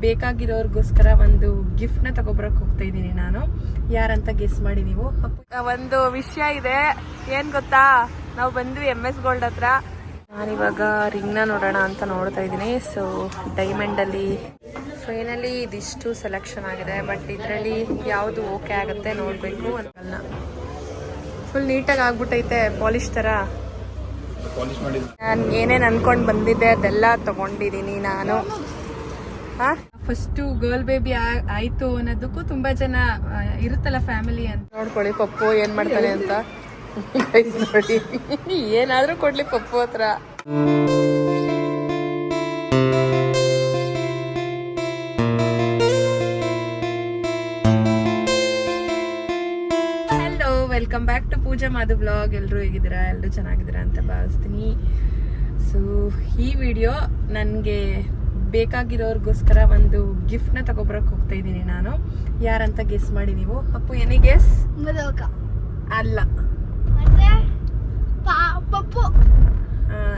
ಬೇಕಾಗಿರೋರ್ಗೋಸ್ಕರ ಒಂದು ಗಿಫ್ಟ್ನ ತಗೊಬರಕ್ಕೆ ಹೋಗ್ತಾ ಇದ್ದೀನಿ ನಾನು. ಯಾರಂತ ಗೆಸ್ ಮಾಡಿ ನೀವು. ಒಂದು ವಿಷಯ ಇದೆ, ಏನ್ ಗೊತ್ತಾ, ನಾವು ಬಂದ್ವಿ MS ಗೋಲ್ಡ್ ಹತ್ರ. ನಾನಿವಾಗ ರಿಂಗ್ನ ನೋಡೋಣ ಅಂತ ನೋಡ್ತಾ ಇದ್ದೀನಿ. ಸೊ ಡೈಮಂಡಲ್ಲಿ ಫೈನಲಿ ಇದಿಷ್ಟು ಸೆಲೆಕ್ಷನ್ ಆಗಿದೆ. ಬಟ್ ಇದರಲ್ಲಿ ಯಾವುದು ಓಕೆ ಆಗುತ್ತೆ ನೋಡಬೇಕು ಅಂತಲ್ಲ. ಫುಲ್ ನೀಟಾಗಿ ಆಗ್ಬಿಟ್ಟೈತೆ, ಪಾಲಿಶ್ ಥರ. ನಾನು ಏನೇನು ಅನ್ಕೊಂಡು ಬಂದಿದ್ದೆ ಅದೆಲ್ಲ ತಗೊಂಡಿದ್ದೀನಿ ನಾನು. ಫಸ್ಟು ಗರ್ಲ್ ಬೇಬಿ ಆಯಿತು ಅನ್ನೋದಕ್ಕೂ ತುಂಬ ಜನ ಇರುತ್ತಲ್ಲ ಫ್ಯಾಮಿಲಿ ಅಂತ. ನೋಡ್ಕೊಳ್ಳಿ ಪಪ್ಪು ಏನು ಮಾಡ್ತಾನೆ ಅಂತ. ನೋಡಿ, ಏನಾದರೂ ಕೊಡ್ಲಿ ಪಪ್ಪು ಹತ್ರ. Welcome back to Pooja Madhu blog. ಎಲ್ಲರೂ ಹೇಗಿದ್ದೀರಾ? ಎಲ್ಲರೂ ಚೆನ್ನಾಗಿದ್ದೀರಾ ಅಂತ ಭಾವಿಸ್ತೀನಿ. ಸೊ ಈ ವಿಡಿಯೋ ನನಗೆ ಬೇಕಾಗಿರೋರ್ಗೋಸ್ಕರ ಒಂದು ಗಿಫ್ಟ್ನ ತಗೊಬರಕ್ಕೆ ಹೋಗ್ತಾ ಇದ್ದೀನಿ ನಾನು. ಯಾರಂತ ಗೆಸ್ ಮಾಡಿ ನೀವು. ಅಪ್ಪು ಏನೇ ಗೆಸ್? ಅಲ್ಲ ಪಪ್ಪು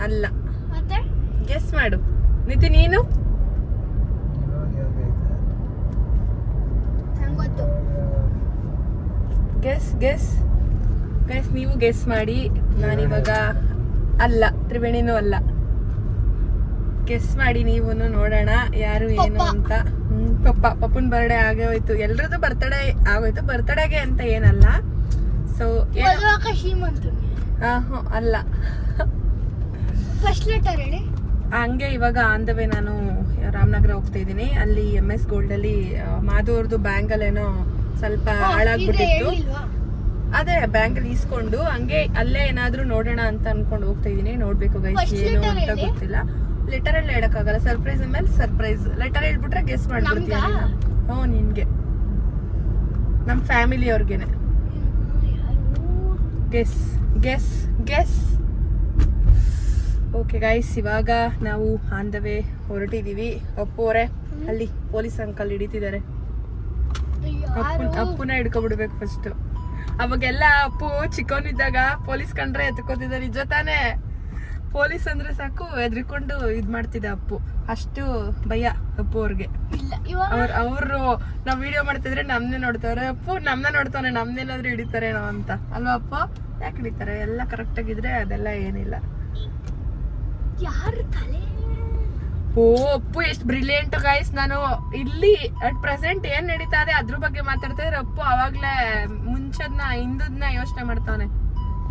ಅಲ್ಲ, ಗೆಸ್ ಮಾಡು ನಿತಿ. ನೀನು ಗೆಸ್ ಗೆಸ್ ಗೈಸ್, ನೀವು ಗೆಸ್ ಮಾಡಿ. ನಾನಿವಾಗ ಅಲ್ಲ, ತ್ರಿವೇಣಿನೂ ಅಲ್ಲ. ಗೆಸ್ ಮಾಡಿ ನೀವು, ನೋಡೋಣ ಯಾರು ಏನು ಅಂತ. ಪಪ್ಪನ್ ಬರ್ಡೇ ಆಗೇ ಹೋಯ್ತು, ಎಲ್ರದ್ದು ಬರ್ತಡೇ ಆಗೋಯ್ತು. ಬರ್ತಡೇಗೆ ಅಂತ ಏನಲ್ಲ. ಸೊ ಅಲ್ಲ. ಫಸ್ಟ್ ಲೆಟರ್ ಹೇಳಿ. ಹಂಗೆ ಇವಾಗ ಆನ್ ದ ವೇ ನಾನು ರಾಮನಗರ ಹೋಗ್ತಾ ಇದ್ದೀನಿ. ಅಲ್ಲಿ MS ಗೋಲ್ಡ್ ಅಲ್ಲಿ ಮಾಧು ಅವ್ರದ್ದು ಬ್ಯಾಂಗಲ್ಲೇನೋ ಸ್ವಲ್ಪ ಹಾಳಾಗ್ಬಿಟ್ಟಿತ್ತು. ಅದೇ ಬ್ಯಾಂಕಲ್ಲಿ ಇಸ್ಕೊಂಡು ಹಂಗೆ ಅಲ್ಲೇ ಏನಾದ್ರೂ ನೋಡೋಣ ಅಂತ ಅನ್ಕೊಂಡು ಹೋಗ್ತಾ ಇದೀನಿ. ನೋಡ್ಬೇಕು ಗೈಸ್ ಏನು ಅಂತ ಗೊತ್ತಿಲ್ಲ. ಲೆಟರ್ ಎಲ್ಲ ಹೇಳಕ್ಕಾಗಲ್ಲ. ಸರ್ಪ್ರೈಸ್ ಮೇಲೆ ಸರ್ಪ್ರೈಸ್. ಲೆಟರ್ ಹೇಳ್ಬಿಟ್ರೆ ಗೆಸ್ ಮಾಡ್ಬಿಡ್ತೀಯ. ನಿನ್ಗೆ, ನಮ್ ಫ್ಯಾಮಿಲಿ ಅವ್ರಿಗೆನೆ. Guess guess guess. Okay guys, ಇವಾಗ ನಾವು ಆನ್ ದ ವೇ ಹೊರಟಿದೀವಿ. ಅಪ್ಪು ಅವರೇ ಅಲ್ಲಿ ಪೊಲೀಸ್ ಅಂಕಲ್ ಹಿಡಿತಿದ್ದಾರೆ. ಅಪ್ಪುನ ಹಿಡ್ಕೊಬಿಡ್ಬೇಕು ಫಸ್ಟ್. ಅವಾಗೆಲ್ಲ ಅಪ್ಪು ಚಿಕ್ಕವನಿದ್ದಾಗ ಪೊಲೀಸ್ ಕಂಡ್ರೆ ಎತ್ಕೋತಿದ್ದ. ನಿಜ ತಾನೇ? ಪೊಲೀಸ್ ಅಂದ್ರೆ ಸಾಕು ಎದ್ರಿಕೊಂಡು ಇದ್ ಮಾಡ್ತಿದ್ದ ಅಪ್ಪು. ಅಷ್ಟು ಭಯ ಅಪ್ಪು ಅವ್ರಿಗೆ. ಅವ್ರು ನಾವ್ ವಿಡಿಯೋ ಮಾಡ್ತಿದ್ರೆ ನಮ್ನೆ ನೋಡ್ತಾವ್ರೆ. ಅಪ್ಪು ನಮ್ನ ನೋಡ್ತಾನೆ, ನಮ್ನೇನಾದ್ರೂ ಹಿಡಿತಾರೇನೋ ಅಂತ ಅಲ್ವಾ ಅಪ್ಪ? ಯಾಕೆ ಹಿಡಿತಾರೆ? ಎಲ್ಲ ಕರೆಕ್ಟ್ ಆಗಿದ್ರೆ ಅದೆಲ್ಲ ಏನಿಲ್ಲ. ಓ ಅಪ್ಪು ಎಷ್ಟು ಬ್ರಿಲಿಯಂಟ್ ಗೈಸ್. ನಾನು ಇಲ್ಲಿ ಅಟ್ ಪ್ರೆಸೆಂಟ್ ಏನ್ ನಡೀತಾ ಇದೆ ಅದ್ರ ಬಗ್ಗೆ ಮಾತಾಡ್ತಾ ಇದ್ರೆ ಅಪ್ಪು ಅವಾಗ್ಲೇ ಮುಂಚೆದ್ನ ಹಿಂದದ್ನ ಯೋಚನೆ ಮಾಡ್ತಾನೆ.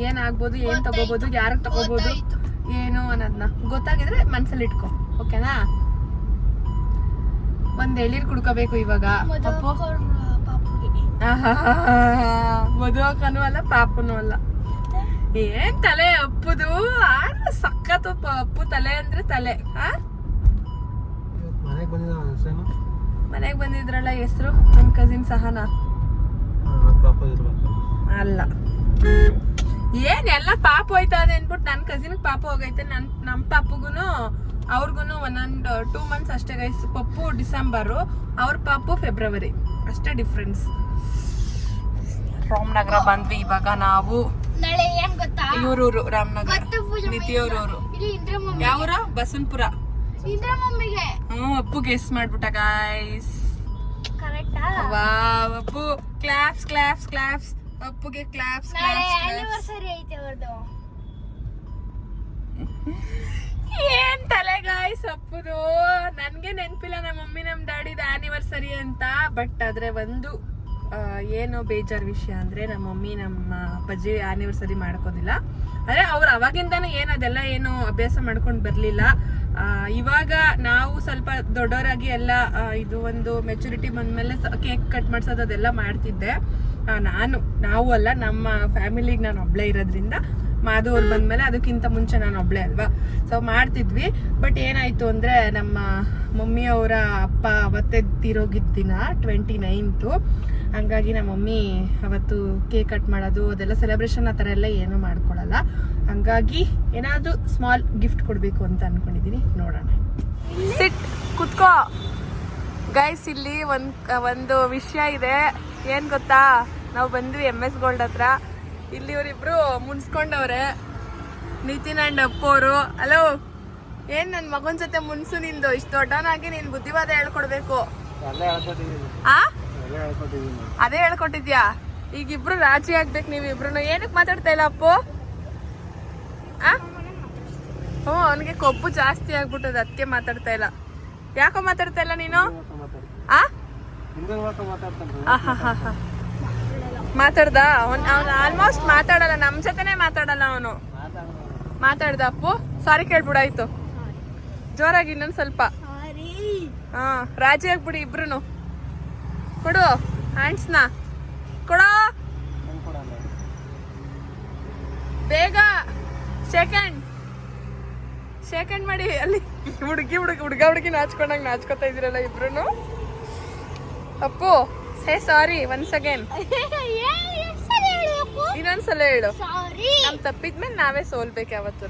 ಏನ್ ಆಗ್ಬೋದು, ಏನ್ ತಗೋಬಹುದು, ಯಾರಗ್ ತಗೋಬಹುದು, ಏನು ಅನ್ನೋದ್ನ ಗೊತ್ತಾಗಿದ್ರೆ ಮನ್ಸಲ್ಲಿ ಇಟ್ಕೊ. ಓಕೆನಾ? ಒಂದ್ ಎಳೀರ್ ಕುಡ್ಕೋಬೇಕು ಇವಾಗ. ಅಪ್ಪು ಮದುವಕ್ಕನೂ ಅಲ್ಲ, ಪಾಪನೂ ಅಲ್ಲ. ಏನ್ ತಲೆ ಅಪ್ಪುದು, ಸಖತ್ ಅಪ್ಪು ತಲೆ ಅಂದ್ರೆ ತಲೆ. ಮನೆಗ್ ಬಂದಿದ್ರಲ್ಲ, ಹೆಸರು ನಮ್ ಕಸಿನ್ ಸಹನಾ. ಅಲ್ಲ, ಏನ್ ಎಲ್ಲ ಪಾಪ ಹೋಯ್ತದೆ ಅನ್ಬಿಟ್ಟು ನನ್ ಕಸಿನ್ ಪಾಪ ಹೋಗೈತೆ. ನಮ್ ಪಾಪುಗುನು ಅವ್ರಿಗುನು ಒಂದೊಂದು 2 months ಅಷ್ಟೇ ಗೈಸ್. ಪಪ್ಪು ಡಿಸೆಂಬರು, ಅವ್ರ ಪಾಪು ಫೆಬ್ರವರಿ, ಅಷ್ಟೇ ಡಿಫ್ರೆನ್ಸ್. ರಾಮನಗರ ಬಂದ್ವಿ ಇವಾಗ ನಾವು. ಇವ್ರೂರು ರಾಮನಗರ, ನಿತಿಯವ್ರೂರು. ಯಾವ್ರ? ಬಸನ್ಪುರ. ಅಪ್ಪು ಗೆಸ್ ಮಾಡ್ಬಿಟ್ಟ guys. Wow, Appu claps claps claps. ಅಪ್ಪುಗೆ ಕ್ಲಾಪ್ಸ್ ಕ್ಲಾಪ್ಸ್. ಏನ್ ತಲೆ ಗಾಯ್ಸ್ ಅಪ್ಪುದು. ನನ್ಗೆ ನೆನ್ಪಿಲ್ಲ ನಮ್ಮ ಮಮ್ಮಿ ನಮ್ ಡ್ಯಾಡಿದ ಆನಿವರ್ಸರಿ ಅಂತ. ಬಟ್ ಆದ್ರೆ ಒಂದು ಏನು ಬೇಜಾರ್ ವಿಷಯ ಅಂದ್ರೆ ನಮ್ಮ ಮಮ್ಮಿ ನಮ್ಮ ಅಪ್ಪಾಜಿ ಆನಿವರ್ಸರಿ ಮಾಡ್ಕೋದಿಲ್ಲ. ಅಂದ್ರೆ ಅವ್ರು ಅವಾಗಿಂದಾನು ಏನ್ ಅದೆಲ್ಲ ಏನು ಅಭ್ಯಾಸ ಮಾಡ್ಕೊಂಡ್ ಬರ್ಲಿಲ್ಲ. ಇವಾಗ ನಾವು ಸ್ವಲ್ಪ ದೊಡ್ಡವರಾಗಿ ಎಲ್ಲ ಇದು ಒಂದು ಮೆಚುರಿಟಿ ಬಂದ್ಮೇಲೆ ಕೇಕ್ ಕಟ್ ಮಾಡ್ಸೋದು ಅದೆಲ್ಲ ಮಾಡ್ತಿದ್ದೆ ನಾವು ಅಲ್ಲ, ನಮ್ಮ ಫ್ಯಾಮಿಲಿಗೆ ನಾನು ಒಬ್ಳೆ ಇರೋದ್ರಿಂದ. ಮಾಧು ಅವ್ರು ಬಂದ್ಮೇಲೆ ಅದಕ್ಕಿಂತ ಮುಂಚೆ ನಾನು ಒಬ್ಳೆ ಅಲ್ವಾ, ಸೊ ಮಾಡ್ತಿದ್ವಿ. ಬಟ್ ಏನಾಯ್ತು ಅಂದ್ರೆ ನಮ್ಮ ಮಮ್ಮಿ ಅವರ ಅಪ್ಪ ಅವತ್ತೇ ತೀರೋಗಿದ್ದ ದಿನ 29th. ಹಂಗಾಗಿ ನಮ್ಮ ಮಮ್ಮಿ ಅವತ್ತು ಕೇಕ್ ಕಟ್ ಮಾಡೋದು ಅದೆಲ್ಲ ಸೆಲೆಬ್ರೇಷನ್ ಆ ಥರ ಎಲ್ಲ ಏನೂ ಮಾಡ್ಕೊಳಲ್ಲ. ಹಂಗಾಗಿ ಏನಾದರೂ ಸ್ಮಾಲ್ ಗಿಫ್ಟ್ ಕೊಡಬೇಕು ಅಂತ ಅನ್ಕೊಂಡಿದ್ದೀನಿ. ನೋಡೋಣ. ಸಿಟ್ ಕುತ್ಕೋ ಗೈಸ್. ಇಲ್ಲಿ ಒಂದು ವಿಷಯ ಇದೆ. ಏನು ಗೊತ್ತಾ, ನಾವು ಬಂದ್ವಿ MS ಗೋಲ್ಡ್ ಹತ್ರ. ಇಲ್ಲಿ ಇವರಿಬ್ರು ಮುನ್ಸ್ಕೊಂಡವ್ರೆ, ನಿತಿನ್ ಅಂಡ್ ಅಪ್ಪು ಅವರು. ಹಲೋ ಏನ್ ನನ್ ಮಗನ್ ಜೊತೆ ಮುನ್ಸು ನಿಂದು ಇಷ್ಟು ದೊಡ್ಡವನಾಗಿ ನೀನ್ ಬುದ್ಧಿವಾದ ಹೇಳ್ಕೊಡ್ಬೇಕು. ಅದೇ ಹೇಳ್ಕೊಟ್ಟಿದ್ಯಾ. ಈಗ ಇಬ್ರು ರಾಜಿ ಆಗ್ಬೇಕು ನೀವಿಬ್ರು. ಏನಕ್ ಮಾತಾಡ್ತಾ ಇಲ್ಲ ಅಪ್ಪು? ಹ್ಞೂ ಅವನಿಗೆ ಕೊಬ್ಬು ಜಾಸ್ತಿ ಆಗ್ಬಿಟ್ಟದ, ಅದಕ್ಕೆ ಮಾತಾಡ್ತಾ ಇಲ್ಲ. ಯಾಕೋ ಮಾತಾಡ್ತಾ ಇಲ್ಲ ನೀನು? ಮಾತಾಡ್ದ ಅವನು ಆಲ್ಮೋಸ್ಟ್ ಮಾತಾಡಲ್ಲ, ನಮ್ ಜೊತೆನೆ ಮಾತಾಡಲ್ಲ ಅವನು. ಮಾತಾಡ್ದ ಅಪ್ಪು? ಸಾರಿ ಕೇಳ್ಬಿಡಾಯ್ತು ಜೋರಾಗಿ ಇನ್ನೊಂದ್ ಸ್ವಲ್ಪ. ಹಾ ರಾಜಿ ಆಗ್ಬಿಡಿ ಇಬ್ರು. ಕೊಡು ಹ್ಯಾಂಡ್ಸ್ನ ಕೊಡೋ ಬೇಗ. ಸೆಕೆಂಡ್ ಮಾಡಿ. ಅಲ್ಲಿ ಹುಡುಗಿ ನಾಚ್ಕೊತಾ ಇದ್ದೀರಲ್ಲ ಇಬ್ರು. ಅಪ್ಪು ಸೇ ಸಾರಿ ಒನ್ಸ್ ಅಗೇನ್. ಇನ್ನೊಂದ್ಸಲ ಹೇಳು. ನಮ್ ತಪ್ಪಿದ್ಮೇಲೆ ನಾವೇ ಸೋಲ್ಬೇಕು ಯಾವತ್ತೂ.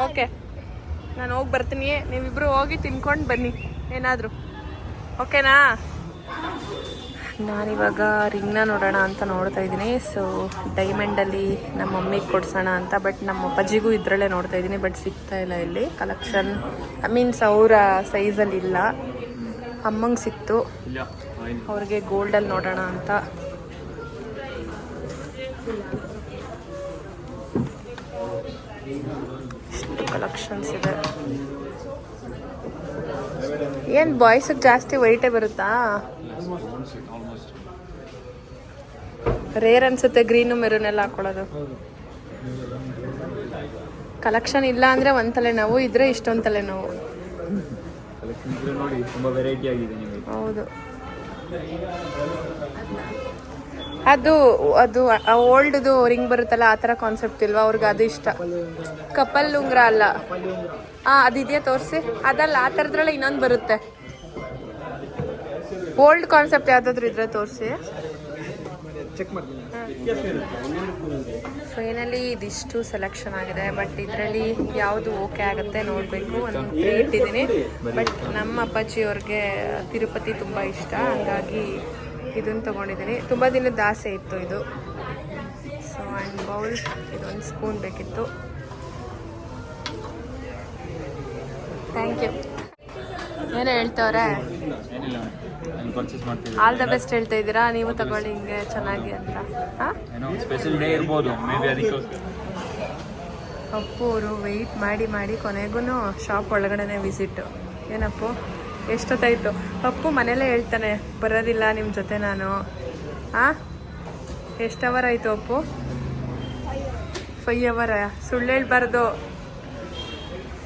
ಓಕೆ ನಾನು ಹೋಗಿ ಬರ್ತೀನಿ, ನೀವಿಬ್ರು ಹೋಗಿ ತಿನ್ಕೊಂಡು ಬನ್ನಿ ಏನಾದ್ರು. ಓಕೆನಾ? ನಾನಿವಾಗ ರಿಂಗ್ನ ನೋಡೋಣ ಅಂತ ನೋಡ್ತಾ ಇದ್ದೀನಿ. ಸೊ ಡೈಮಂಡಲ್ಲಿ ನಮ್ಮ ಮಮ್ಮಿಗೆ ಕೊಡ್ಸೋಣ ಅಂತ. ಬಟ್ ನಮ್ಮ ಅಪ್ಪಾಜಿಗೂ ಇದರಲ್ಲೇ ನೋಡ್ತಾ ಇದ್ದೀನಿ, ಬಟ್ ಸಿಗ್ತಾ ಇಲ್ಲ ಇಲ್ಲಿ ಕಲೆಕ್ಷನ್. ಮೀನ್ಸ್ ಅವರ ಸೈಜಲ್ಲಿ ಇಲ್ಲ. ಅಮ್ಮಂಗೆ ಸಿಕ್ತು, ಅವ್ರಿಗೆ ಗೋಲ್ಡಲ್ಲಿ ನೋಡೋಣ ಅಂತ. ಕಲೆಕ್ಷನ್ಸ್ ಇದೆ. ಏನು ಬಾಯ್ಸಿಗೆ ಜಾಸ್ತಿ ವೈಟೇ ಬರುತ್ತಾ? ರೇರ್ ಅನ್ಸುತ್ತೆ ಗ್ರೀನು ಮೆರೂನ್ ಎಲ್ಲ ಹಾಕೊಳ್ಳೋದು. ಕಲೆಕ್ಷನ್ ಇಲ್ಲ ಅಂದ್ರೆ ಒಂದ್ ತಲೆನೋವು, ಇದ್ರೆ ಇಷ್ಟೊಂದು ತಲೆನೋವು. ಹೌದು, ಅದು ಅದು ಓಲ್ಡ್ದು ರಿಂಗ್ ಬರುತ್ತಲ್ಲ ಆ ಥರ ಕಾನ್ಸೆಪ್ಟ್ ಇಲ್ವಾ ಅವ್ರಿಗೆ? ಅದು ಇಷ್ಟ. ಕಪಲ್ ಉಂಗ್ರ ಅಲ್ಲ. ಅದಿದೆಯಾ ತೋರಿಸಿ. ಅದಲ್ಲ, ಆ ಥರದ್ರಲ್ಲ ಇನ್ನೊಂದು ಬರುತ್ತೆ ಓಲ್ಡ್ ಕಾನ್ಸೆಪ್ಟ್. ಯಾವುದಾದ್ರು ಇದ್ರೆ ತೋರಿಸಿ. ಫೈನಲಿ ಇದಿಷ್ಟು ಸೆಲೆಕ್ಷನ್ ಆಗಿದೆ. ಬಟ್ ಇದರಲ್ಲಿ ಯಾವುದು ಓಕೆ ಆಗುತ್ತೆ ನೋಡಬೇಕು. ಒಂದು 3 ಇಟ್ಟಿದ್ದೀನಿ. ಬಟ್ ನಮ್ಮ ಅಪ್ಪಾಜಿಯವ್ರಿಗೆ ತಿರುಪತಿ ತುಂಬ ಇಷ್ಟ, ಹಂಗಾಗಿ ಇದನ್ನು ತೊಗೊಂಡಿದ್ದೀನಿ. ತುಂಬ ದಿನದ ಆಸೆ ಇತ್ತು ಇದು. ಸೊ ಆ್ಯಂಡ್ ಬೌಲ್, ಇದೊಂದು ಸ್ಪೂನ್ ಬೇಕಿತ್ತು. Thank you. ಏನೋ ಹೇಳ್ತವ್ರೆ? ಆಲ್ ದ ಬೆಸ್ಟ್ ಹೇಳ್ತಾ ಇದ್ದೀರಾ. ನೀವು ತಗೊಳ್ಳಿ ಹಿಂಗೆ ಚೆನ್ನಾಗಿ ಅಂತ. ಅಪ್ಪು ಅವರು ವೆಯ್ಟ್ ಮಾಡಿ ಮಾಡಿ ಕೊನೆಗೂ ಶಾಪ್ ಒಳಗಡೆ ವಿಸಿಟ್ಟು. ಏನಪ್ಪು ಎಷ್ಟೊತ್ತಾಯಿತು? ಅಪ್ಪು ಮನೇಲೇ ಹೇಳ್ತಾನೆ ಬರೋದಿಲ್ಲ ನಿಮ್ಮ ಜೊತೆ ನಾನು. ಎಷ್ಟು ಅವರ್ ಆಯಿತು ಅಪ್ಪು? 5 ಅವರ? ಸುಳ್ಳು ಹೇಳ್ಬಾರ್ದು.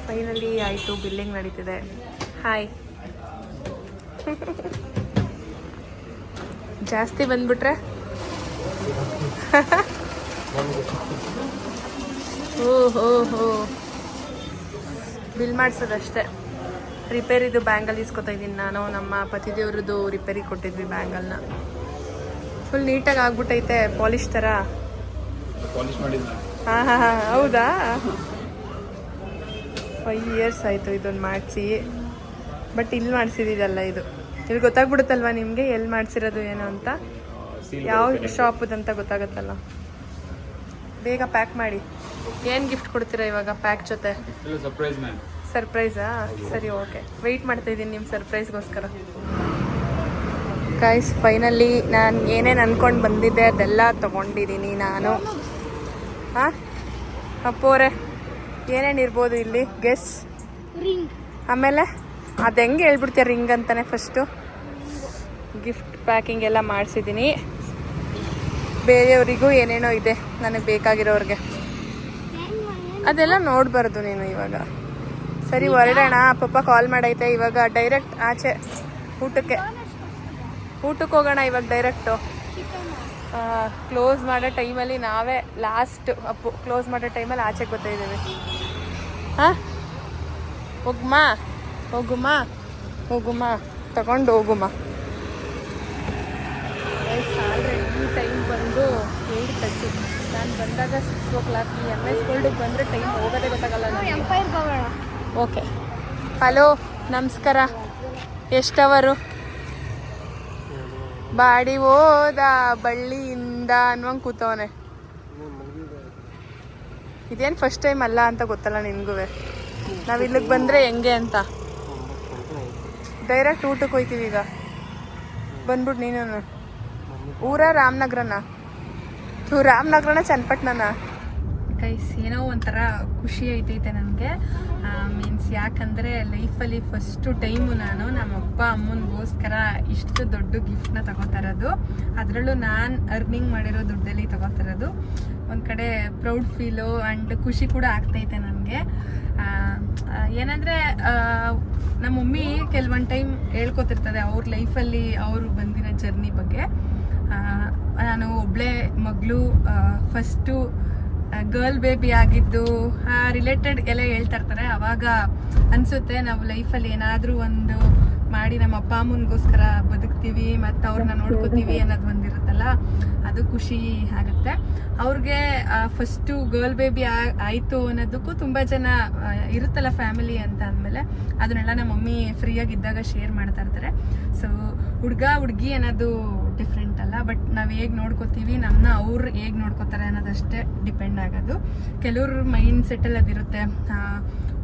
ಫೈನಲಿ ಆಯಿತು, ಬಿಲ್ಲಿಂಗ್ ನಡೀತಿದೆ. ಹಾಯ್. ಜಾಸ್ತಿ ಬಂದ್ಬಿಟ್ರೆ ಓಹೋ ಬಿಲ್ ಮಾಡಿಸೋದಷ್ಟೇ. ರಿಪೇರಿದು ಬ್ಯಾಂಗಲ್ ಇಸ್ಕೊತಾ ಇದ್ದೀನಿ ನಾನು. ನಮ್ಮ ಪತಿದೇವ್ರದ್ದು ರಿಪೇರಿ ಕೊಟ್ಟಿದ್ವಿ ಬ್ಯಾಂಗಲ್ನ. ಫುಲ್ ನೀಟಾಗಿ ಆಗ್ಬಿಟ್ಟೈತೆ, ಪಾಲಿಶ್ ಥರ. ಹಾಂ ಹೌದಾ? 5 ಇಯರ್ಸ್ ಆಯಿತು ಇದೊಂದು ಮಾಡಿಸಿ. ಬಟ್ ಇಲ್ಲಿ ಮಾಡಿಸಿದಿದಲ್ಲ ಇದು. ಇಲ್ಲಿ ಗೊತ್ತಾಗ್ಬಿಡುತ್ತಲ್ವಾ ನಿಮಗೆ ಎಲ್ಲಿ ಮಾಡಿಸಿರೋದು ಏನು ಅಂತ, ಯಾವ ಶಾಪದಂತ ಗೊತ್ತಾಗುತ್ತಲ್ಲ. ಬೇಗ ಪ್ಯಾಕ್ ಮಾಡಿ. ಏನು ಗಿಫ್ಟ್ ಕೊಡ್ತೀರಾ ಇವಾಗ ಪ್ಯಾಕ್ ಜೊತೆ? ಸರ್ಪ್ರೈಸಾ? ಸರಿ, ಓಕೆ. ವೆಯ್ಟ್ ಮಾಡ್ತಾ ಇದ್ದೀನಿ ನಿಮ್ಮ ಸರ್ಪ್ರೈಸ್ಗೋಸ್ಕರ. ಗೈಸ್ ಫೈನಲಿ ನಾನು ಏನೇನು ಅಂದ್ಕೊಂಡು ಬಂದಿದ್ದೆ ಅದೆಲ್ಲ ತೊಗೊಂಡಿದ್ದೀನಿ ನಾನು. ಅಪ್ಪೋರೆ ಏನೇನು ಇರ್ಬೋದು ಇಲ್ಲಿ? ಗೆಸ್. ರಿಂಗ್. ಆಮೇಲೆ ಅದು ಹೆಂಗೆ ಹೇಳ್ಬಿಡ್ತೀಯ ರಿಂಗ್ ಅಂತಾನೆ. ಫಸ್ಟು ಗಿಫ್ಟ್ ಪ್ಯಾಕಿಂಗ್ ಎಲ್ಲ ಮಾಡಿಸಿದ್ದೀನಿ. ಬೇರೆಯವರಿಗೂ ಏನೇನೋ ಇದೆ ನನಗೆ ಬೇಕಾಗಿರೋರಿಗೆ. ಅದೆಲ್ಲ ನೋಡಬಾರ್ದು ನೀನು ಇವಾಗ. ಸರಿ ಹೊರಡೋಣ. ಪಪ್ಪ ಕಾಲ್ ಮಾಡೈತೆ ಇವಾಗ. ಡೈರೆಕ್ಟ್ ಆಚೆ ಊಟಕ್ಕೆ ಹೋಗೋಣ ಇವಾಗ ಡೈರೆಕ್ಟು. ಕ್ಲೋಸ್ ಮಾಡೋ ಟೈಮಲ್ಲಿ ನಾವೇ ಲಾಸ್ಟ್. ಅಪ್ಪು ಕ್ಲೋಸ್ ಮಾಡೋ ಟೈಮಲ್ಲಿ ಆಚೆಗೆ ಬರ್ತಾಯಿದ್ದೀವಿ. ಹೋಗುಮ್ಮ ತಗೊಂಡು ಹೋಗುಮ್ಮ. ಆಲ್ರೆಡಿ ಟೈಮ್ ಬಂದು 8:30. ನಾನು ಬಂದಾಗ 6 o'clock. ಈ MS ಗೋಲ್ಡಿಗೆ ಬಂದರೆ ಟೈಮ್ ಹೋಗೋದೇ ಗೊತ್ತಾಗಲ್ಲ ನನಗೆ. ಓಕೆ, ಹಲೋ ನಮಸ್ಕಾರ. ಎಷ್ಟವರು? ಬಾಡಿ ಹೋದ ಬಳ್ಳಿಯಿಂದ ಅನ್ನುವಂಗೆ ಕೂತವನೆ. ಇದೇನು ಫಸ್ಟ್ ಟೈಮ್ ಅಲ್ಲ ಅಂತ ಗೊತ್ತಲ್ಲ ನಿನಗೂ. ನಾವ್ ಇಲ್ಲಿಗೆ ಬಂದ್ರೆ ಹೆಂಗೆ ಅಂತ ಡೈರೆಕ್ಟ್ ಊಟಕ್ಕೆ ಹೋಯ್ತೀವಿ ಈಗ. ಬಂದ್ಬಿಟ್ಟು ನೀನು ಊರ ರಾಮನಗರನ ರಾಮನಗರನ ಚನ್ನಪಟ್ಟಣನ ಗೈಸ್. ಏನೋ ಒಂಥರ ಖುಷಿ ಐತೈತೆ ನನಗೆ. ಮೀನ್ಸ್ ಯಾಕಂದರೆ ಲೈಫಲ್ಲಿ ಫಸ್ಟು ಟೈಮು ನಾನು ನಮ್ಮ ಅಪ್ಪ ಅಮ್ಮನಿಗೋಸ್ಕರ ಇಷ್ಟು ದೊಡ್ಡ ಗಿಫ್ಟ್ನ ತಗೋತಾರದು. ಅದರಲ್ಲೂ ನಾನು ಅರ್ನಿಂಗ್ ಮಾಡಿರೋ ದುಡ್ಡಲ್ಲಿ ತಗೋತಾರದು. ಒಂದು ಕಡೆ ಪ್ರೌಡ್ ಫೀಲು ಆ್ಯಂಡ್ ಖುಷಿ ಕೂಡ ಆಗ್ತೈತೆ ನನಗೆ. ಏನಂದರೆ ನಮ್ಮ ಮಮ್ಮಿ ಕೆಲವೊಂದು ಟೈಮ್ ಹೇಳ್ಕೊತಿರ್ತದೆ ಅವ್ರ ಲೈಫಲ್ಲಿ ಅವರು ಬಂದಿರೋ ಜರ್ನಿ ಬಗ್ಗೆ. ನಾನು ಒಬ್ಬಳೇ ಮಗಳು, ಫಸ್ಟು ಗರ್ಲ್ ಬೇಬಿ ಆಗಿದ್ದು ರಿಲೇಟೆಡ್ ಎಲ್ಲ ಹೇಳ್ತಾ ಇರ್ತಾರೆ. ಅವಾಗ ಅನಿಸುತ್ತೆ ನಾವು ಲೈಫಲ್ಲಿ ಏನಾದರೂ ಒಂದು ಮಾಡಿ ನಮ್ಮ ಅಪ್ಪ ಅಮ್ಮನಿಗೋಸ್ಕರ ಬದುಕ್ತೀವಿ ಮತ್ತು ಅವ್ರನ್ನ ನೋಡ್ಕೋತೀವಿ ಅನ್ನೋದು ಒಂದಿರುತ್ತಲ್ಲ, ಅದು ಖುಷಿ ಆಗುತ್ತೆ. ಅವ್ರಿಗೆ ಫಸ್ಟು ಗರ್ಲ್ ಬೇಬಿ ಆಯಿತು ಅನ್ನೋದಕ್ಕೂ ತುಂಬ ಜನ ಇರುತ್ತಲ್ಲ ಫ್ಯಾಮಿಲಿ ಅಂತ ಅಂದಮೇಲೆ ಅದನ್ನೆಲ್ಲ ನಮ್ಮ ಮಮ್ಮಿ ಫ್ರೀಯಾಗಿದ್ದಾಗ ಶೇರ್ ಮಾಡ್ತಾ ಇರ್ತಾರೆ. ಸೊ ಹುಡುಗ ಹುಡುಗಿ ಅನ್ನೋದು ಡಿಫ್ರೆಂಟ್ ಅಲ್ಲ, ಬಟ್ ನಾವು ಹೇಗೆ ನೋಡ್ಕೋತೀವಿ ನಮ್ಮನ್ನ ಅವ್ರು ಹೇಗೆ ನೋಡ್ಕೋತಾರೆ ಅನ್ನೋದಷ್ಟೇ ಡಿಪೆಂಡ್ ಆಗೋದು. ಕೆಲವ್ರ ಮೈಂಡ್ ಸೆಟ್ಟಲ್ಲಿ ಅದಿರುತ್ತೆ,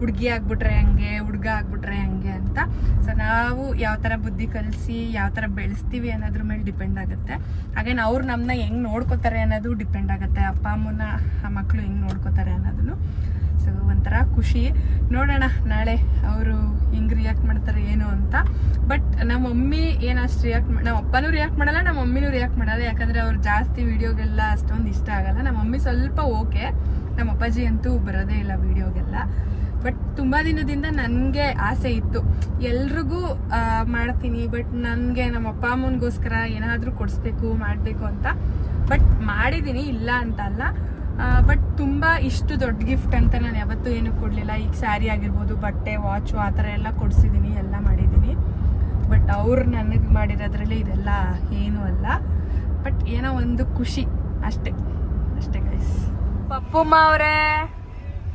ಹುಡುಗಿ ಆಗ್ಬಿಟ್ರೆ ಹಂಗೆ, ಹುಡುಗ ಆಗ್ಬಿಟ್ರೆ ಹಂಗೆ ಅಂತ. ಸೊ ನಾವು ಯಾವ ಥರ ಬುದ್ಧಿ ಕಲಿಸಿ ಯಾವ ಥರ ಬೆಳೆಸ್ತೀವಿ ಅನ್ನೋದ್ರ ಮೇಲೆ ಡಿಪೆಂಡ್ ಆಗುತ್ತೆ. ಹಾಗೇನು ಅವ್ರು ನಮ್ಮನ್ನ ಹೆಂಗೆ ನೋಡ್ಕೋತಾರೆ ಅನ್ನೋದು ಡಿಪೆಂಡ್ ಆಗುತ್ತೆ, ಅಪ್ಪ ಅಮ್ಮನ ಆ ಮಕ್ಕಳು ಹೆಂಗೆ ನೋಡ್ಕೋತಾರೆ ಅನ್ನೋದನ್ನು. ಸೊ ಒಂಥರ ಖುಷಿ. ನೋಡೋಣ ನಾಳೆ ಅವರು ಹಿಂಗೆ ರಿಯಾಕ್ಟ್ ಮಾಡ್ತಾರೆ ಏನು ಅಂತ. ಬಟ್ ನಮ್ಮ ಮಮ್ಮಿ ಏನಷ್ಟು ನಮ್ಮ ಅಪ್ಪನೂ ರಿಯಾಕ್ಟ್ ಮಾಡಲ್ಲ, ನಮ್ಮ ಮಮ್ಮಿನೂ ರಿಯಾಕ್ಟ್ ಮಾಡಲ್ಲ. ಯಾಕಂದರೆ ಅವ್ರು ಜಾಸ್ತಿ ವೀಡಿಯೋಗೆಲ್ಲ ಅಷ್ಟೊಂದು ಇಷ್ಟ ಆಗಲ್ಲ. ನಮ್ಮ ಮಮ್ಮಿ ಸ್ವಲ್ಪ ಓಕೆ, ನಮ್ಮ ಅಪ್ಪಾಜಿ ಅಂತೂ ಬರೋದೇ ಇಲ್ಲ ವೀಡಿಯೋಗೆಲ್ಲ. ಬಟ್ ತುಂಬ ದಿನದಿಂದ ನನಗೆ ಆಸೆ ಇತ್ತು ಎಲ್ರಿಗೂ ಮಾಡ್ತೀನಿ, ಬಟ್ ನನಗೆ ನಮ್ಮ ಅಪ್ಪ ಅಮ್ಮನಿಗೋಸ್ಕರ ಏನಾದರೂ ಕೊಡಿಸ್ಬೇಕು ಮಾಡಬೇಕು ಅಂತ. ಬಟ್ ಮಾಡಿದ್ದೀನಿ, ಇಲ್ಲ ಅಂತ ಅಲ್ಲ. ಬಟ್ ತುಂಬ ಇಷ್ಟು ದೊಡ್ಡ ಗಿಫ್ಟ್ ಅಂತ ನಾನು ಯಾವತ್ತೂ ಏನೂ ಕೊಡಲಿಲ್ಲ. ಈಗ ಸ್ಯಾರಿ ಆಗಿರ್ಬೋದು, ಬಟ್ಟೆ, ವಾಚು ಆ ಥರ ಎಲ್ಲ ಕೊಡಿಸಿದ್ದೀನಿ, ಎಲ್ಲ ಮಾಡಿದ್ದೀನಿ. ಬಟ್ ಅವ್ರು ನನಗೆ ಮಾಡಿರೋದ್ರಲ್ಲಿ ಇದೆಲ್ಲ ಏನೂ ಅಲ್ಲ. ಬಟ್ ಏನೋ ಒಂದು ಖುಷಿ ಅಷ್ಟೇ ಅಷ್ಟೇ ಗೈಸ್. ಪಪ್ಪುಮ್ಮ ಅವರೇ,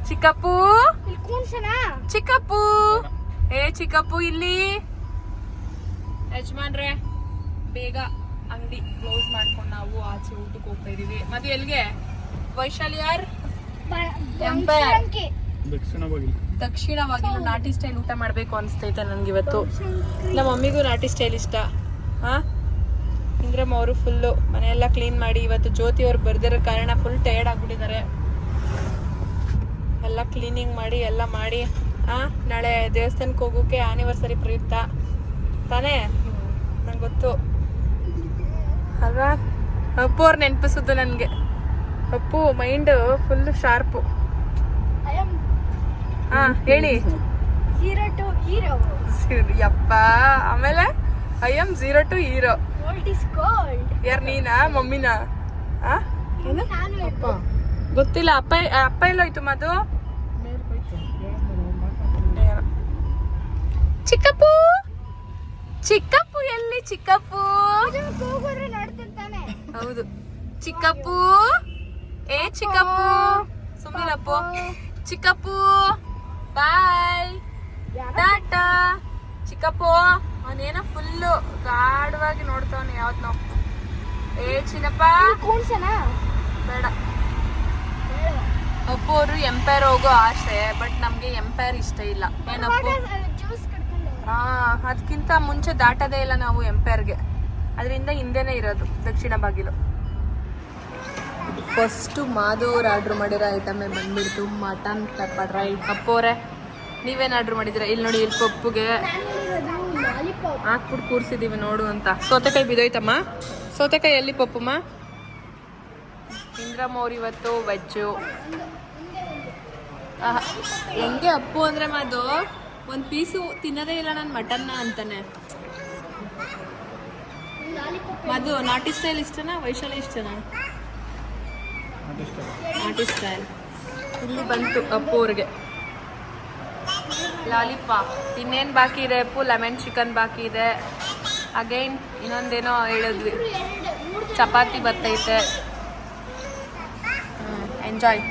ಚಿಕ್ಕಪ್ಪು ಚಿಕ್ಕಪ್ಪು ಚಿಕ್ಕಪ್ಪು ಇಲ್ಲಿ ಯಜಮಾನ್ರೆ ಬೇಗ ಅಂಗಡಿ ಕ್ಲೋಸ್ ಮಾಡ್ಕೊಂಡು ನಾವು ಆಚೆ ಊಟಕ್ಕೆ ಹೋಗ್ತಾ ಇದೀವಿ. ಮತ್ತೆ ಎಲ್ಲಿಗೆ? ವೈಶಾಲಿ ಯಾರ್? ದಕ್ಷಿಣವಾಗಿ ನಾಟಿ ಸ್ಟೈಲ್ ಊಟ ಮಾಡ್ಬೇಕು ಅನಿಸ್ತೈತೆ ನನ್ಗೆ ಇವತ್ತು. ನಮ್ಮ ಮಮ್ಮಿಗೂ ನಾಟಿ ಸ್ಟೈಲ್ ಇಷ್ಟ. ಇಂದ್ರಮ್ಮ ಅವರು ಫುಲ್ಲು ಮನೆಯೆಲ್ಲ ಕ್ಲೀನ್ ಮಾಡಿ, ಇವತ್ತು ಜ್ಯೋತಿ ಅವ್ರು ಬರ್ದಿರೋ ಕಾರಣ ಫುಲ್ ಟಯರ್ಡ್ ಆಗ್ಬಿಟ್ಟಿದ್ದಾರೆ. ಎಲ್ಲ ಕ್ಲೀನಿಂಗ್ ಮಾಡಿ ಎಲ್ಲ ಮಾಡಿ ನಾಳೆ ದೇವಸ್ಥಾನಕ್ಕೆ ಹೋಗೋಕೆ ಆನಿವರ್ಸರಿ ಪ್ರಯುಕ್ತ ತಾನೇ, ನಂಗೆ ಗೊತ್ತು ಅಲ್ವಾ. ಅಪ್ಪು ಅವ್ರು ನೆನಪಿಸೋದು ನನಗೆ. Appu mind full sharp. ಹೇಳಿ. ಯಪ್ಪ, ಆಮೇಲೆ ಐ ಆಮ್ 0 to hero. ಯಾರು ನೀನಾ ಮಮ್ಮಿನಾ? ಗೊತ್ತಿಲ್ಲ. ಅಪ್ಪ ಎಲ್ಲೋಯ್ತು ಮಧು? ಚಿಕ್ಕಪ್ಪು ಚಿಕ್ಕಪ್ಪು ಎಲ್ಲಿ? ಚಿಕ್ಕಪ್ಪು ಹೌದು ಚಿಕ್ಕಪ್ಪು. ಚಿಕ್ಕಪ್ಪು ಸುಮ್ಮನಿರಪ್ಪು. ಚಿಕ್ಕಪ್ಪು ಬಾಯ್ ಟಾಟಾ. ಚಿಕ್ಕಪ್ಪು ಅವನೇನೋ ಫುಲ್ಲು ಗಾಢವಾಗಿ ನೋಡ್ತಾವನೆ ಯಾವತ್ ನಾವು. ಚಿನ್ನಪ್ಪ ಬೇಡ. ಅಪ್ಪು ಅವರು ಎಂಪೈರ್ ಹೋಗೋ ಆಸೆ, ಬಟ್ ನಮ್ಗೆ ಎಂಪೈರ್ ಇಷ್ಟ ಇಲ್ಲ. ಏನಪ್ಪು? ಅದಕ್ಕಿಂತ ಮುಂಚೆ ದಾಟದೇ ಇಲ್ಲ ನಾವು ಎಂಪೈರ್ಗೆ, ಅದರಿಂದ ಹಿಂದೆನೇ ಇರೋದು ದಕ್ಷಿಣ ಬಾಗಿಲು. ಫಸ್ಟು ಮಾಧು ಅವ್ರು ಆರ್ಡ್ರ್ ಮಾಡಿರೋ ಐಟಮೇ ಬಂದ್ಬಿಡ್ತು, ಮಟನ್ ಪೆಪ್ಪರ್ ಡ್ರೈ. ಅಪ್ಪೋರೆ ನೀವೇನು ಆರ್ಡ್ರ್ ಮಾಡಿದ್ದೀರಾ? ಇಲ್ಲಿ ನೋಡಿ, ಇಲ್ಲಿ ಪಪ್ಪುಗೆ ಹಾಕ್ಬಿಟ್ಟು ಕೂರಿಸಿದ್ದೀವಿ ನೋಡು ಅಂತ. ಸೌತೆಕಾಯಿ ಬಿದ್ದೋಯ್ತಮ್ಮ. ಸೌತೆಕಾಯಿ ಎಲ್ಲಿ ಪಪ್ಪುಮ್ಮ? ಇಂದ್ರಮ್ಮ ಅವ್ರು ಇವತ್ತು ವೆಜ್ಜು. ಹೆಂಗೆ ಅಪ್ಪು ಅಂದರೆ ಮಾದು ಒಂದು ಪೀಸು ತಿನ್ನೋದೇ ಇಲ್ಲ ನಾನು ಮಟನ್ನ ಅಂತಾನೆ. ಮಧು ನಾಟಿ ಸ್ಟೈಲ್ ಇಷ್ಟನಾ ವೈಶಾಲಿ ಇಷ್ಟನಾ? ನಾಟಿ ಸ್ಟೈಲ್. ಇಲ್ಲಿ ಬಂತು ಅಪ್ಪು ಅವ್ರಿಗೆ ಲಾಲಿಪಾಪ್. ಇನ್ನೇನು ಬಾಕಿ ಇದೆ ಅಪ್ಪು? ಲೆಮನ್ ಚಿಕನ್ ಬಾಕಿ ಇದೆ. ಅಗೈನ್ ಇನ್ನೊಂದೇನೋ ಹೇಳಿದ್ವಿ, ಚಪಾತಿ ಬರ್ತೈತೆ. ಎಂಜಾಯ್.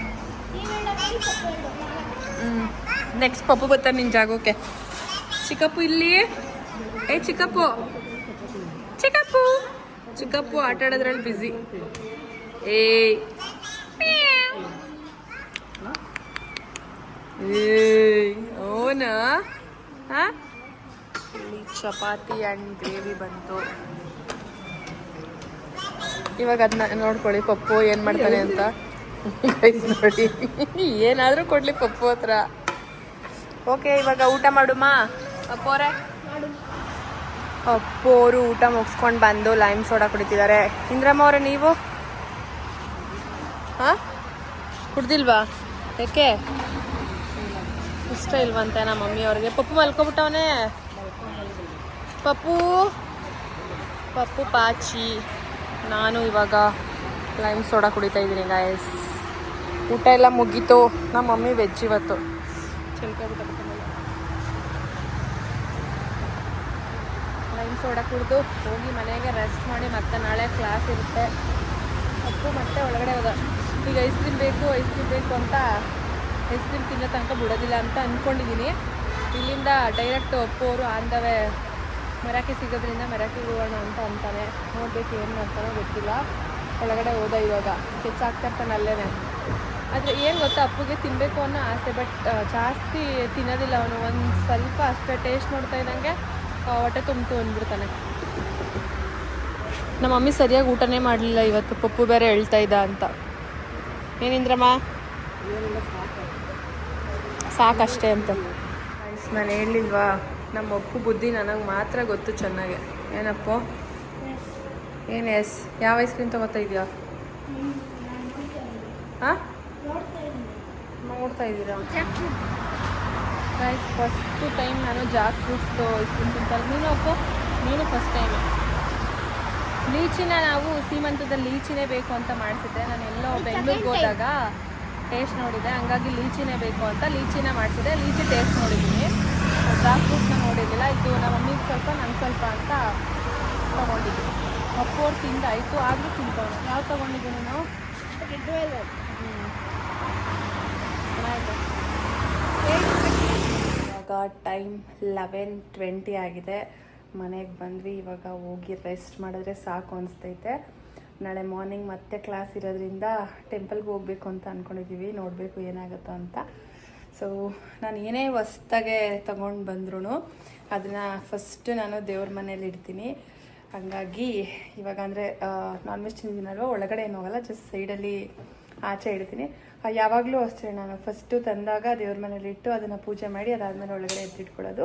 ನೆಕ್ಸ್ಟ್ ಪಪ್ಪು ಬರ್ತಾರೆ ನಿನ್ನ ಜಾಗಕ್ಕೆ. ಚಿಕ್ಕಪ್ಪು ಇಲ್ಲಿ. ಚಿಕ್ಕಪ್ಪು ಚಿಕ್ಕಪ್ಪು ಚಿಕ್ಕಪ್ಪು ಆಟ ಆಡೋದ್ರಲ್ಲಿ ಬ್ಯುಸಿ. ಫೋನ್ ಇಲ್ಲಿ ಚಪಾತಿ ಆ್ಯಂಡ್ ಗ್ರೇವಿ ಬಂತು. ಇವಾಗ ಅದನ್ನ ನೋಡ್ಕೊಳ್ಳಿ ಪಪ್ಪು ಏನು ಮಾಡ್ತಾನೆ ಅಂತ. ನೋಡಿ ಏನಾದರೂ ಕೊಡ್ಲಿ ಪಪ್ಪು ಹತ್ರ. ಓಕೆ ಇವಾಗ ಊಟ ಮಾಡುಮ್ಮ ಅಪ್ಪೋರೆ. ಅಪ್ಪು ಅವರು ಊಟ ಮುಗಿಸ್ಕೊಂಡು ಬಂದು ಲೈಮ್ ಸೋಡಾ ಕುಡಿತಿದ್ದಾರೆ. ಇಂದ್ರಮ್ಮ ಅವರೇ ನೀವು ಹಾಂ ಕುಡ್ದಿಲ್ವಾ? ಯಾಕೆ ಇಷ್ಟ ಇಲ್ವಂತೆ ನಮ್ಮ ಮಮ್ಮಿ ಅವ್ರಿಗೆ. ಪಪ್ಪು ಮಲ್ಕೊಬಿಟ್ಟವನೇ. ಪಪ್ಪು ಪಪ್ಪು ಪಾಚಿ. ನಾನು ಇವಾಗ ಲೈಮ್ ಸೋಡಾ ಕುಡಿತಾ ಇದ್ದೀನಿ ಗಾಯಸ್. ಊಟ ಎಲ್ಲ ಮುಗೀತು. ನಮ್ಮ ಮಮ್ಮಿ ವೆಜ್ ಇವತ್ತು. ಲೈಮ್ ಸೋಡಾ ಕುಡಿದು ಹೋಗಿ ಮನೆಗೆ ರೆಸ್ಟ್ ಮಾಡಿ ಮತ್ತೆ ನಾಳೆ ಕ್ಲಾಸ್ ಇರುತ್ತೆ. ಅಪ್ಪು ಮತ್ತೆ ಒಳಗಡೆ ಹೋದ. ಈಗ ಐಸ್ ಕ್ರೀಮ್ ಬೇಕು ಅಂತ ಐಸ್ ಕ್ರೀಮ್ ತಿನ್ನೋ ತನಕ ಬಿಡೋದಿಲ್ಲ ಅಂತ ಅಂದ್ಕೊಂಡಿದ್ದೀನಿ. ಇಲ್ಲಿಂದ ಡೈರೆಕ್ಟ್ ಅಪ್ಪು ಅವರು ಆಂದವೇ ಮೆರಾಕಿ ಸಿಗೋದ್ರಿಂದ ಮೆರಾಕಿಗೆ ಹೋಗೋಣ ಅಂತ ಅಂತಾನೆ. ನೋಡಬೇಕು ಏನು ಮಾಡ್ತಾನೋ ಗೊತ್ತಿಲ್ಲ. ಒಳಗಡೆ ಹೋದ ಇವಾಗ ಸ್ಕೆಚ್ ಆಗ್ತಾಯಿರ್ತಾನೆ ಅಲ್ಲೇ. ಆದರೆ ಏನು ಗೊತ್ತಾ, ಅಪ್ಪುಗೆ ತಿನ್ನಬೇಕು ಅನ್ನೋ ಆಸೆ, ಬಟ್ ಜಾಸ್ತಿ ತಿನ್ನೋದಿಲ್ಲ ಅವನು. ಒಂದು ಸ್ವಲ್ಪ ಅಷ್ಟೇ ಟೇಸ್ಟ್ ನೋಡ್ತಾ ಇದ್ದಂಗೆ ಹೊಟ್ಟೆ ತುಂಬಿತು ಅಂದ್ಬಿಡ್ತಾನೆ. ನಮ್ಮ ಮಮ್ಮಿ ಸರಿಯಾಗಿ ಊಟನೇ ಮಾಡಲಿಲ್ಲ ಇವತ್ತು. ಪಪ್ಪು ಬೇರೆ ಹೇಳ್ತಾ ಇದ್ದ ಅಂತ. ಏನಿಂದ್ರಮ್ಮ ಸಾಕಷ್ಟೇ ಅಂತ. ನಾನು ಹೇಳಿಲ್ವಾ, ನಮ್ಮ ಅಪ್ಪು ಬುದ್ಧಿ ನನಗೆ ಮಾತ್ರ ಗೊತ್ತು ಚೆನ್ನಾಗೆ. ಏನಪ್ಪು ಏನು ಎಸ್ ಯಾವ ಐಸ್ ಕ್ರೀಮ್ ತೊಗೋತಾ ಇದೆಯಾ? ಹಾಂ ನೋಡ್ತಾ ಇದ್ದೀರಾ ಗೈಸ್? ಫಸ್ಟು ಟೈಮ್ ನಾನು ಜಾಕ್ ಫ್ರೂಟ್ಸ್ದು ಐಸ್ ಕ್ರೀಮ್ ತಿಂತಾರೆ. ನೀನು ಅಪ್ಪು ನೀನು ಫಸ್ಟ್ ಟೈಮ್. ಲೀಚಿನ ನಾವು ಸೀಮಂತದಲ್ಲಿ ಲೀಚಿನೇ ಬೇಕು ಅಂತ ಮಾಡಿಸಿದ್ದೆ. ನಾನು ಎಲ್ಲೋ ಬೆಂಗಳೂರಿಗೆ ಹೋದಾಗ ಟೇಸ್ಟ್ ನೋಡಿದೆ, ಹಂಗಾಗಿ ಲೀಚಿನೇ ಬೇಕು ಅಂತ ಲೀಚಿನ ಮಾಡಿಸಿದೆ. ಲೀಚಿ ಟೇಸ್ಟ್ ನೋಡಿದ್ದೀನಿ, ಜಾಕ್ ಫ್ರೂಟ್ಸ್ನ ನೋಡಿದ್ದಿಲ್ಲ. ಇದು ನಮ್ಮ ಮಮ್ಮಿಗೆ ಸ್ವಲ್ಪ ನಂಗೆ ಸ್ವಲ್ಪ ಅಂತ ತೊಗೊಂಡಿದ್ದೀನಿ. ಅಪ್ಪು ಅವ್ರು ತಿಂದಾಯಿತು, ಆಗಲೂ ತಿಂತವನು. ಯಾವ್ದು ತೊಗೊಂಡಿದ್ದೀನಿ ನಾವು? ಇವಾಗ ಟೈಮ್ 11:20 ಆಗಿದೆ. ಮನೆಗೆ ಬಂದ್ವಿ. ಇವಾಗ ಹೋಗಿ ರೆಸ್ಟ್ ಮಾಡಿದ್ರೆ ಸಾಕು ಅನಿಸ್ತೈತೆ. ನಾಳೆ ಮಾರ್ನಿಂಗ್ ಮತ್ತೆ ಕ್ಲಾಸ್ ಇರೋದ್ರಿಂದ ಟೆಂಪಲ್ಗೆ ಹೋಗ್ಬೇಕು ಅಂತ ಅಂದ್ಕೊಂಡಿದ್ದೀವಿ. ನೋಡಬೇಕು ಏನಾಗುತ್ತೋ ಅಂತ. ಸೊ ನಾನು ಏನೇ ಹೊಸ್ದಾಗೆ ತೊಗೊಂಡು ಬಂದ್ರೂ ಅದನ್ನು ಫಸ್ಟು ನಾನು ದೇವ್ರ ಮನೇಲಿ ಇಡ್ತೀನಿ. ಹಾಗಾಗಿ ಇವಾಗ ಅಂದರೆ ನಾನ್ ವೆಜ್ ತಿಂದಿನಲ್ವ, ಒಳಗಡೆ ಏನು ಹೋಗಲ್ಲ, ಜಸ್ಟ್ ಸೈಡಲ್ಲಿ ಆಚೆ ಇಡ್ತೀನಿ. ಯಾವಾಗಲೂ ಅಷ್ಟೇ, ನಾನು ಫಸ್ಟು ತಂದಾಗ ದೇವ್ರ ಮನೇಲಿ ಇಟ್ಟು ಅದನ್ನು ಪೂಜೆ ಮಾಡಿ ಅದಾದಮೇಲೆ ಒಳಗಡೆ ಎತ್ತಿಟ್ಕೊಳ್ಳೋದು.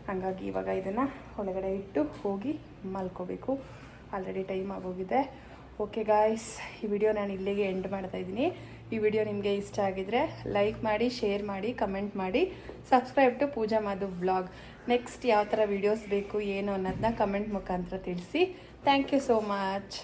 ಹಾಗಾಗಿ ಇವಾಗ ಇದನ್ನು ಒಳಗಡೆ ಇಟ್ಟು ಹೋಗಿ ಮಲ್ಕೋಬೇಕು. ಆಲ್ರೆಡಿ ಟೈಮ್ ಆಗೋಗಿದೆ. ಓಕೆ ಗಾಯ್ಸ್, ಈ ವಿಡಿಯೋ ನಾನು ಇಲ್ಲಿಗೆ ಎಂಡ್ ಮಾಡ್ತಾಯಿದ್ದೀನಿ. ಈ ವಿಡಿಯೋ ನಿಮಗೆ ಇಷ್ಟ ಆಗಿದರೆ ಲೈಕ್ ಮಾಡಿ, ಶೇರ್ ಮಾಡಿ, ಕಮೆಂಟ್ ಮಾಡಿ, subscribe to Pooja Madhu vlog. Next ಯಾವ ಥರ ವೀಡಿಯೋಸ್ ಬೇಕು ಏನು ಅನ್ನೋದನ್ನ ಕಮೆಂಟ್ ಮುಖಾಂತರ ತಿಳಿಸಿ. Thank you so much.